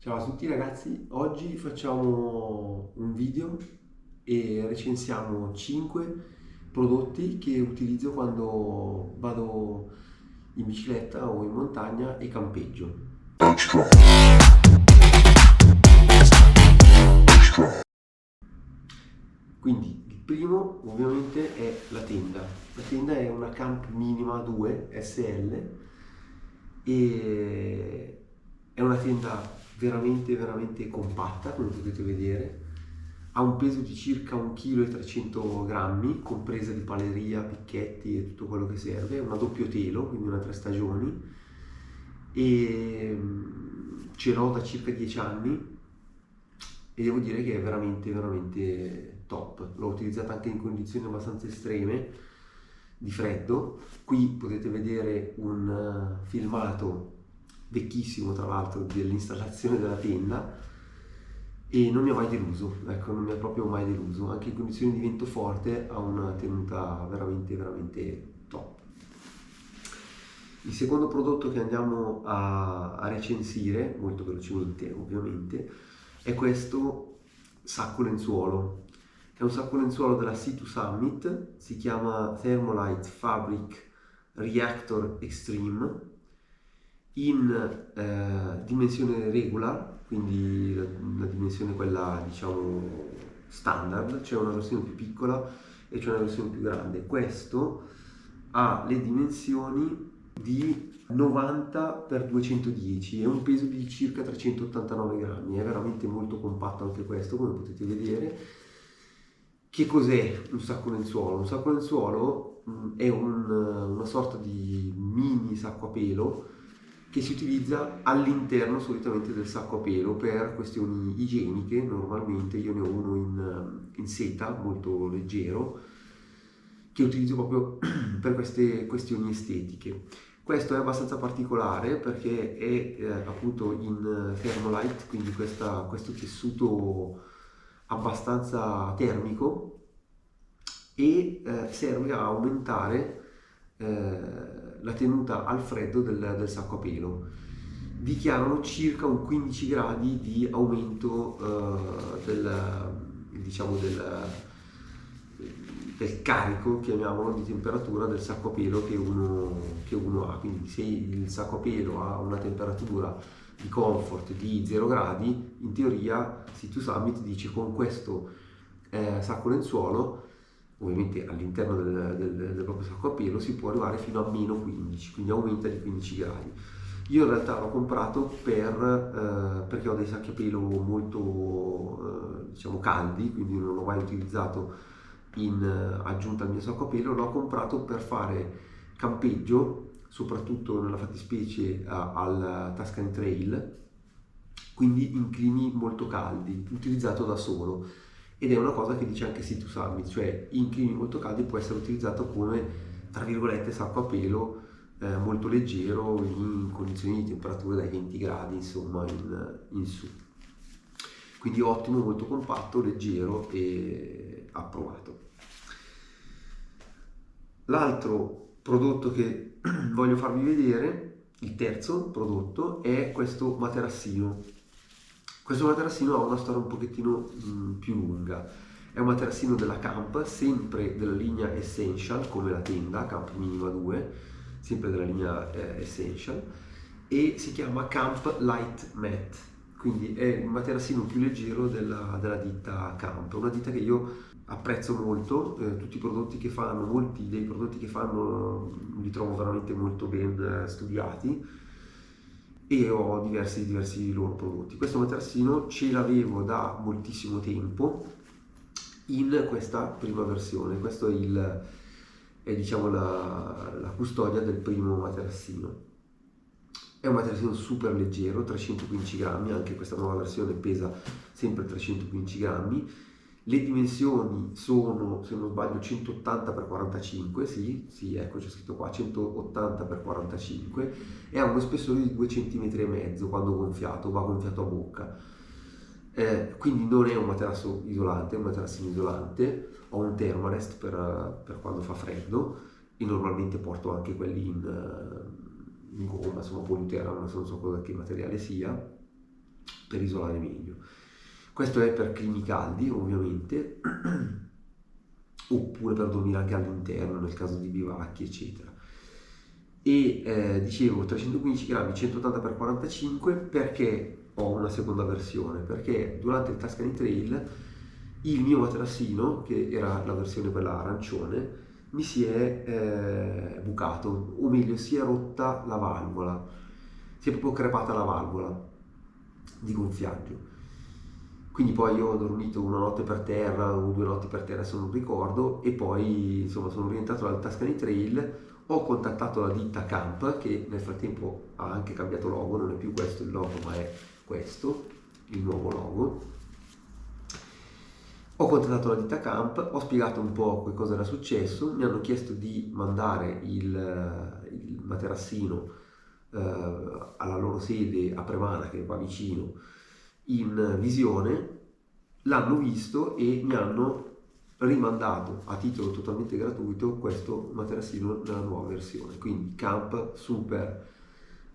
Ciao a tutti ragazzi, oggi facciamo un video e recensiamo 5 prodotti che utilizzo quando vado in bicicletta o in montagna e campeggio. Quindi il primo ovviamente è la tenda. La tenda è una Camp Minima 2 SL e è una tenda veramente compatta, come potete vedere. Ha un peso di circa 1,3 kg, compresa di paleria, picchetti e tutto quello che serve. È una doppio telo, quindi una 3 stagioni, e ce l'ho da circa 10 anni e devo dire che è veramente top. L'ho utilizzata anche in condizioni abbastanza estreme di freddo. Qui potete vedere un filmato vecchissimo, tra l'altro, dell'installazione della tenda e non mi ha mai deluso, ecco, non mi ha proprio mai deluso. Anche in condizioni di vento forte ha una tenuta veramente top. Il secondo prodotto che andiamo a recensire, molto velocemente ovviamente, è questo sacco lenzuolo. È un sacco lenzuolo della Sea2 Summit, si chiama Thermolite Fabric Reactor Extreme, in dimensione regular, quindi la dimensione quella diciamo standard. C'è una versione più piccola e c'è una versione più grande. Questo ha le dimensioni di 90 x 210 e un peso di circa 389 grammi. È veramente molto compatto anche questo, come potete vedere. Che cos'è un sacco lenzuolo? Un sacco lenzuolo è una sorta di mini sacco a pelo che si utilizza all'interno solitamente del sacco a pelo per questioni igieniche. Normalmente io ne ho uno in seta molto leggero che utilizzo proprio per queste questioni estetiche. Questo è abbastanza particolare perché è appunto in Thermolite, quindi questo tessuto abbastanza termico e serve a aumentare la tenuta al freddo del sacco a pelo. Dichiarano circa un 15 gradi di aumento diciamo del carico, chiamiamolo, di temperatura del sacco a pelo che uno ha. Quindi se il sacco a pelo ha una temperatura di comfort di 0 gradi, in teoria Sea2 Summit dice con questo sacco lenzuolo, ovviamente all'interno del proprio sacco a pelo, si può arrivare fino a meno 15, quindi aumenta di 15 gradi. Io in realtà l'ho comprato perché ho dei sacchi a pelo molto diciamo caldi, quindi non l'ho mai utilizzato in aggiunta al mio sacco a pelo. L'ho comprato per fare campeggio, soprattutto nella fattispecie al Tuscany Trail, quindi in climi molto caldi, utilizzato da solo. Ed è una cosa che dice anche Sea2 Summit, cioè in climi molto caldi può essere utilizzato come, tra virgolette, sacco a pelo molto leggero in condizioni di temperature dai 20 gradi insomma in su. Quindi ottimo, molto compatto, leggero e approvato. L'altro prodotto che voglio farvi vedere, il terzo prodotto, è questo materassino. Questo materassino ha una storia un pochettino più lunga. È un materassino della Camp, sempre della linea Essential, come la tenda, Camp Minima 2, sempre della linea Essential, e si chiama Camp Light Mat, quindi è il materassino più leggero della ditta Camp, una ditta che io apprezzo molto. Tutti i prodotti che fanno, molti dei prodotti che fanno li trovo veramente molto ben studiati e ho diversi loro prodotti. Questo materassino ce l'avevo da moltissimo tempo in questa prima versione. Questo è diciamo la custodia del primo materassino. È un materassino super leggero, 315 grammi, anche questa nuova versione pesa sempre 315 grammi. Le dimensioni sono, se non sbaglio, 180 x 45, sì, ecco c'è scritto qua, 180 x 45, e ha uno spessore di 2,5 cm quando gonfiato, va gonfiato a bocca. Quindi non è un materasso isolante, è un materassino isolante. Ho un Thermarest per quando fa freddo e normalmente porto anche quelli in gomma, insomma poliuretano, non so che materiale sia. per isolare meglio. Questo è per climi caldi, ovviamente, oppure per dormire anche all'interno nel caso di bivacchi, eccetera. E dicevo 315 grammi, 180x45, perché ho una seconda versione? Perché durante il Tuscany Trail il mio materassino, che era la versione quella arancione, mi si è bucato, o meglio si è rotta la valvola, si è proprio crepata la valvola di gonfiaggio. Quindi poi io ho dormito una notte per terra o 2 notti per terra se non ricordo, e poi insomma sono rientrato dal Tuscany Trail, ho contattato la ditta Camp, che nel frattempo ha anche cambiato logo, non è più questo il logo ma è questo, il nuovo logo. Ho contattato la ditta Camp, ho spiegato un po' che cosa era successo, mi hanno chiesto di mandare il materassino alla loro sede a Premana, che è qua vicino, in visione, l'hanno visto e mi hanno rimandato a titolo totalmente gratuito questo materassino nella nuova versione. Quindi Camp, super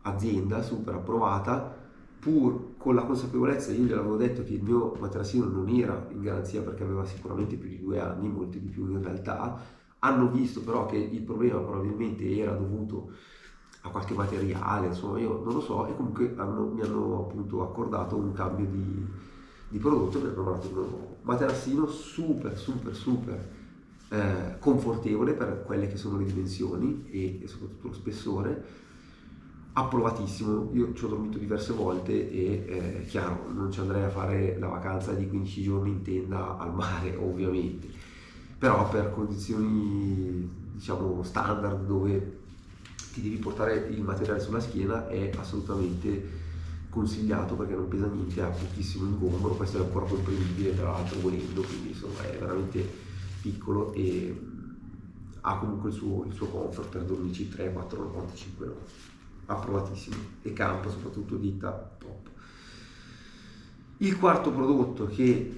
azienda, super approvata, pur con la consapevolezza, io gliel'avevo detto che il mio materassino non era in garanzia perché aveva sicuramente più di 2 anni, molti di più in realtà. Hanno visto però che il problema probabilmente era dovuto a qualche materiale, insomma io non lo so, e comunque mi hanno appunto accordato un cambio di prodotto, mi hanno dato un nuovo materassino super confortevole per quelle che sono le dimensioni e soprattutto lo spessore, approvatissimo. Io ci ho dormito diverse volte e chiaro, non ci andrei a fare la vacanza di 15 giorni in tenda al mare ovviamente, però per condizioni diciamo standard dove ti devi portare il materiale sulla schiena è assolutamente consigliato, perché non pesa niente, ha pochissimo ingombro, questo è ancora comprimibile tra l'altro volendo, quindi insomma è veramente piccolo e ha comunque il suo comfort per dormirci 3, 4 notti, 5 notti, approvatissimo. E Camp soprattutto ditta top. Il quarto prodotto che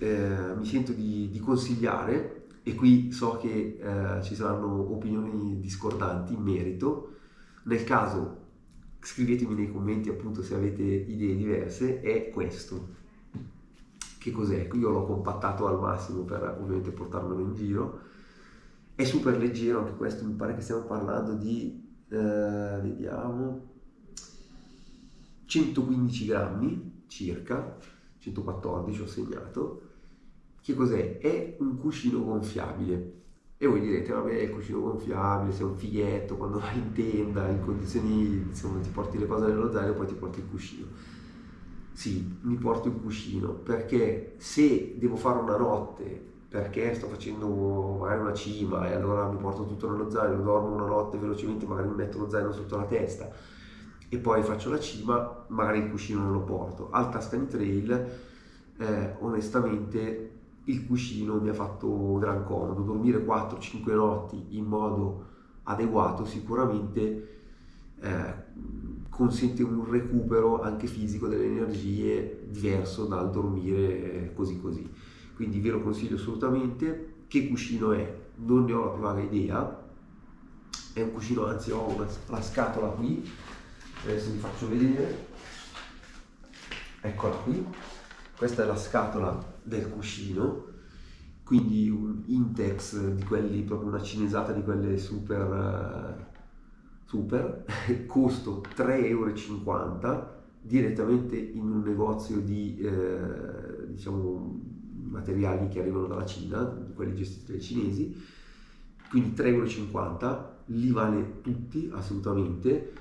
mi sento di consigliare, e qui so che ci saranno opinioni discordanti in merito, nel caso scrivetemi nei commenti appunto se avete idee diverse, è questo. Che cos'è? Io l'ho compattato al massimo per ovviamente portarmelo in giro, è super leggero anche questo, mi pare che stiamo parlando di vediamo 115 grammi circa, 114 ho segnato. Che cos'è? È un cuscino gonfiabile. E voi direte, vabbè, il cuscino gonfiabile, sei un fighetto, quando vai in tenda, in condizioni, insomma, ti porti le cose nello zaino e poi ti porti il cuscino. Sì, mi porto il cuscino, perché se devo fare una notte, perché sto facendo magari una cima e allora mi porto tutto nello zaino, dormo una notte velocemente, magari mi metto lo zaino sotto la testa e poi faccio la cima, magari il cuscino non lo porto. Al Tuscany Trail, onestamente, il cuscino mi ha fatto gran comodo. Dormire 4-5 notti in modo adeguato sicuramente consente un recupero anche fisico delle energie diverso dal dormire così così. Quindi ve lo consiglio assolutamente. Che cuscino è? Non ne ho la più vaga idea. È un cuscino, anzi ho la scatola qui, adesso vi faccio vedere, eccola qui. Questa è la scatola del cuscino, quindi un Intex di quelli, proprio una cinesata di quelle super, costo 3,50 € direttamente in un negozio di diciamo materiali che arrivano dalla Cina, quelli gestiti dai cinesi, quindi 3,50 €, li vale tutti assolutamente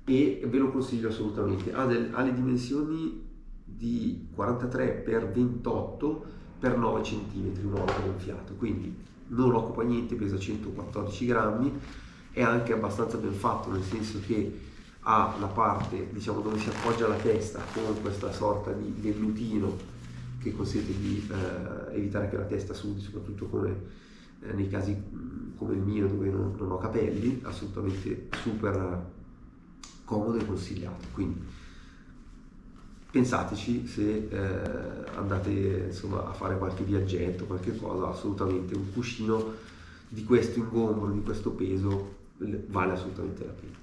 e ve lo consiglio assolutamente. Ha le dimensioni di 43x28x9 cm, una volta gonfiato, quindi non occupa niente, pesa 114 grammi, è anche abbastanza ben fatto, nel senso che ha la parte, diciamo, dove si appoggia la testa con questa sorta di vellutino che consente di evitare che la testa sudi, soprattutto come nei casi come il mio dove non ho capelli, assolutamente super comodo e consigliato. Quindi pensateci se andate insomma a fare qualche viaggetto, qualche cosa, assolutamente un cuscino di questo ingombro, di questo peso vale assolutamente la pena.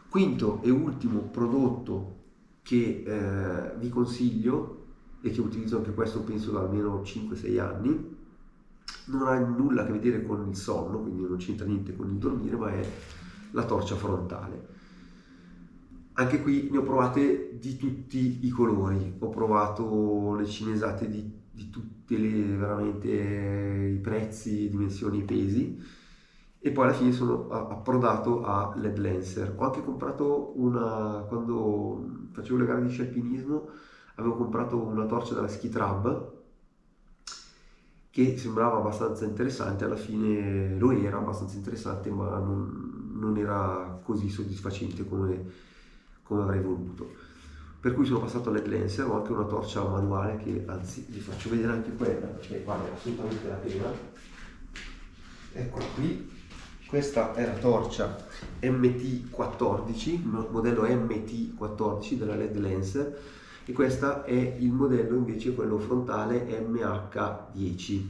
Quinto e ultimo prodotto che vi consiglio e che utilizzo anche questo penso da almeno 5-6 anni. Non ha nulla a che vedere con il sonno, quindi non c'entra niente con il dormire, ma è la torcia frontale. Anche qui ne ho provate di tutti i colori, ho provato le cinesate di tutte le veramente i prezzi, dimensioni e pesi, e poi alla fine sono approdato a LED Lancer. Ho anche comprato una, quando facevo le gare di sci alpinismo, avevo comprato una torcia della Skitrab che sembrava abbastanza interessante, alla fine lo era abbastanza interessante, ma non era così soddisfacente come avrei voluto. Per cui sono passato all'Head Lancer, ho anche una torcia manuale che anzi vi faccio vedere anche quella, perché vale assolutamente la pena. Eccola qui, questa è la torcia MT14, modello MT14 della LED Lancer, e questo è il modello invece quello frontale MH10.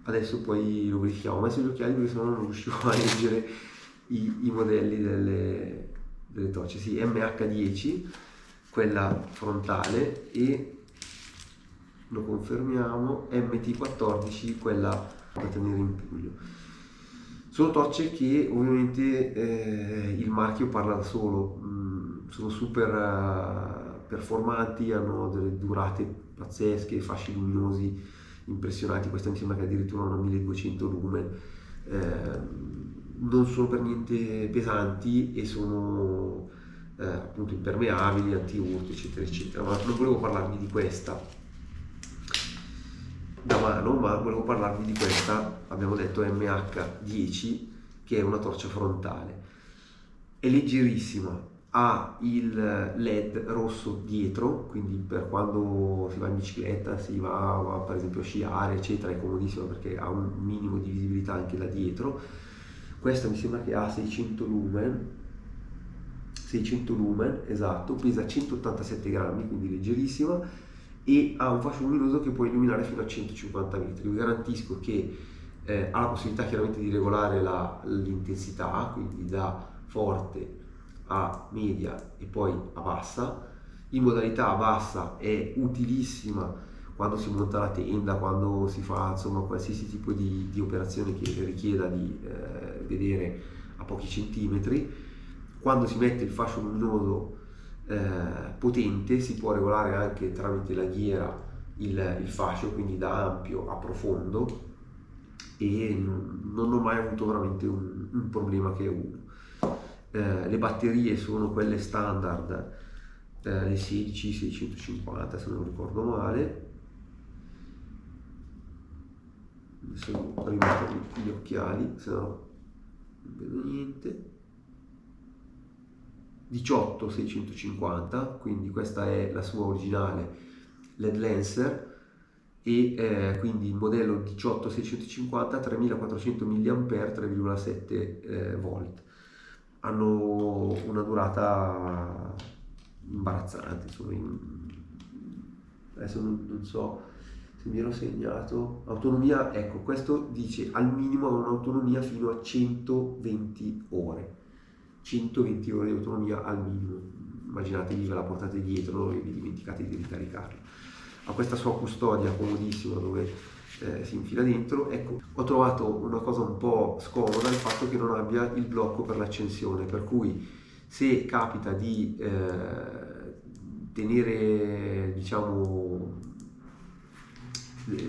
Adesso poi lo verifichiamo, ho messo gli occhiali perché sennò non riuscivo a leggere i modelli delle torce. Sì, MH10 quella frontale, e lo confermiamo, MT14 quella da tenere in pugno. Sono torce che ovviamente il marchio parla da solo, sono super performanti, hanno delle durate pazzesche, fasci luminosi impressionanti. Questa mi sembra che addirittura una 1200 lumen, non sono per niente pesanti e sono appunto impermeabili, anti-urto, eccetera eccetera. Ma non volevo parlarvi di questa da mano, ma volevo parlarvi di questa, abbiamo detto MH10, che è una torcia frontale. È leggerissima, ha il LED rosso dietro, quindi per quando si va in bicicletta, si va per esempio a sciare, eccetera, è comodissima perché ha un minimo di visibilità anche da dietro. Questa mi sembra che ha 600 lumen, esatto, pesa 187 grammi, quindi leggerissima, e ha un fascio luminoso che può illuminare fino a 150 metri. Vi garantisco che ha la possibilità chiaramente di regolare l'intensità, quindi da forte a media e poi a bassa. In modalità bassa è utilissima quando si monta la tenda, quando si fa insomma qualsiasi tipo di operazione che richieda di vedere a pochi centimetri. Quando si mette il fascio luminoso potente, si può regolare anche tramite la ghiera il fascio, quindi da ampio a profondo, e non ho mai avuto veramente un problema che è uno. Le batterie sono quelle standard, le 16-650 se non ricordo male. Adesso devo rimettere gli occhiali, se no non vedo niente. 18-650, quindi questa è la sua originale LED Lancer, e quindi il modello 18-650 3400 mAh 3,7 volt. Hanno una durata imbarazzante, insomma, adesso non so se mi ero segnato autonomia. Ecco, questo dice al minimo un'autonomia fino a 120 ore 120 ore di autonomia al minimo. Immaginatevi, ve la portate dietro e vi dimenticate di ricaricarla. Ha questa sua custodia comodissima dove si infila dentro. Ecco, ho trovato una cosa un po' scomoda il fatto che non abbia il blocco per l'accensione, per cui se capita di tenere, diciamo,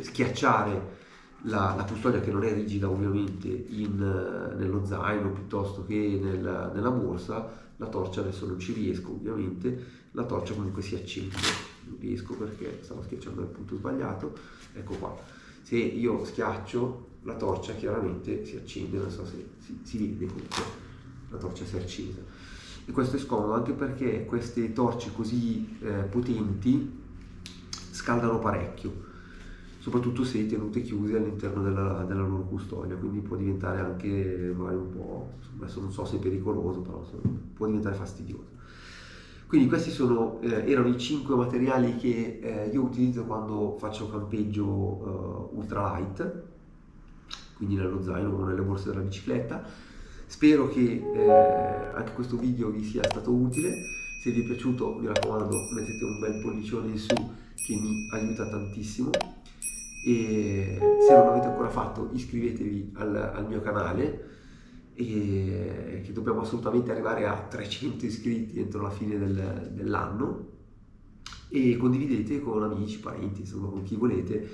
schiacciare la custodia, che non è rigida ovviamente, nello zaino piuttosto che nella borsa, la torcia, adesso non ci riesco ovviamente, la torcia comunque si accende. Non riesco perché stavo schiacciando al punto sbagliato. Ecco qua, se io schiaccio la torcia chiaramente si accende, non so se si vede, comunque la torcia si è accesa. E questo è scomodo anche perché queste torce così potenti scaldano parecchio, soprattutto se tenute chiuse all'interno della loro custodia, quindi può diventare anche magari un po', adesso non so se è pericoloso, però può diventare fastidioso. Quindi questi erano i 5 materiali che io utilizzo quando faccio campeggio ultralight, quindi nello zaino o nelle borse della bicicletta. Spero che anche questo video vi sia stato utile. Se vi è piaciuto, mi raccomando, mettete un bel pollicione in su che mi aiuta tantissimo, e se non l'avete ancora fatto iscrivetevi al mio canale, e che dobbiamo assolutamente arrivare a 300 iscritti entro la fine dell'anno, e condividete con amici, parenti, insomma con chi volete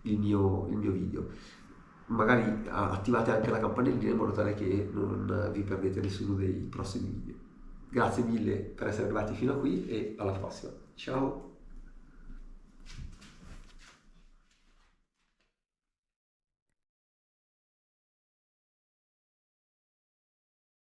il mio video. Magari attivate anche la campanellina in modo tale che non vi perdete nessuno dei prossimi video. Grazie mille per essere arrivati fino a qui e alla prossima. Ciao!